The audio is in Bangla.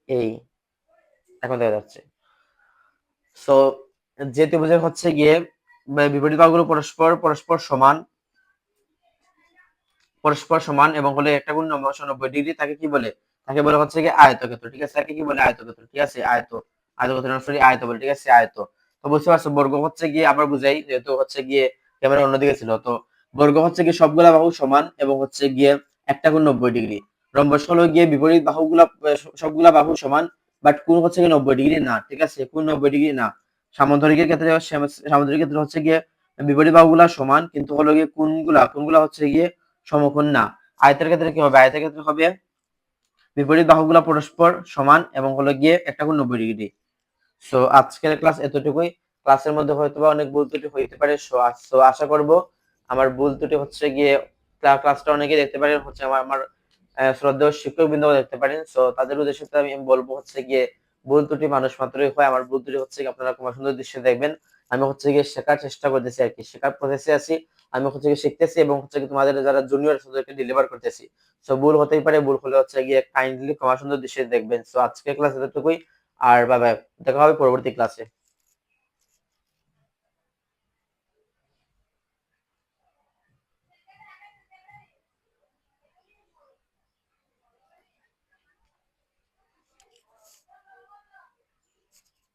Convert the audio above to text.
এই এখন দেখা যাচ্ছে। সো যে ত্রিভুজের হচ্ছে গিয়ে বিপরীত বাহুগুলো পরস্পর পরস্পর সমান এবং হলে একটা কোণ 90 ডিগ্রি, তাকে কি বলে? তাকে বলে হচ্ছে গিয়ে আয়তক্ষেত্র, ঠিক আছে? তাকে কি বলে? আয়তক্ষেত্র, ঠিক আছে? আয়তক্ষেত্র সরি আয়ত বলে, ঠিক আছে? আয়ত। তো বুঝতে পারছো, বর্গ হচ্ছে গিয়ে আবার বুঝাই, যেহেতু হচ্ছে গিয়ে ক্যামেরা অন্যদিকে ছিল। তো বর্গ হচ্ছে গিয়ে সবগুলা বাহু সমান এবং হচ্ছে গিয়ে একটা কোণ 90 ডিগ্রি। রম্বস হলো গিয়ে বিপরীত বাহুগুলা সবগুলা বাহু সমান, বাট কোণ হচ্ছে গিয়ে 90 ডিগ্রি না, ঠিক আছে? কোণ 90 ডিগ্রি না। সামান্তরিকের ক্ষেত্রে সামান্তরিকের ক্ষেত্রে হচ্ছে গিয়ে বিপরীত বাহুগুলা সমান, কিন্তু হলো গিয়ে কোণগুলা হচ্ছে গিয়ে সমকোণ না। আয়তের ক্ষেত্রে কি হবে? আয়তের ক্ষেত্রে হবে বিপরীত বাহুগুলা পরস্পর সমান এবং হলো গিয়ে একটা কোণ 90 ডিগ্রি। সো আজকের ক্লাস এতটুকুই। ক্লাসের মধ্যে হয়তো বা অনেক ভুল ত্রুটি হইতে পারে। সো আশা করব আমার ভুল ত্রুটি হচ্ছে গিয়ে ক্লাসটা অনেকে দেখতে পারেন, হচ্ছে আমার শ্রদ্ধেয় শিক্ষক বৃন্দ দেখতে পারেন। সো তাদের উদ্দেশ্যে আমি বলবো হচ্ছে গিয়ে ভুল ত্রুটি মানুষ মাত্রই হয়। আমার ভুল ত্রুটি হচ্ছে আপনারা খুব সুন্দর দৃশ্যে দেখবেন। আমি হচ্ছে গিয়ে শেখার চেষ্টা করতেছি আর কি, শেখার প্রসেসে আছি। আমি হচ্ছে গিয়ে শিখতেছি এবং হচ্ছে কি তোমাদের যারা জুনিয়র তাদেরকে ডেলিভার করতেছি। সো ভুল হতেই পারে, ভুল হলে হচ্ছে গিয়ে কাইন্ডলি ক্ষমা সুন্দর দৃশ্যে দেখবেন। সো আজকের ক্লাস এতটুকুই। আর বাই বাই, দেখা হবে পরবর্তী ক্লাসে।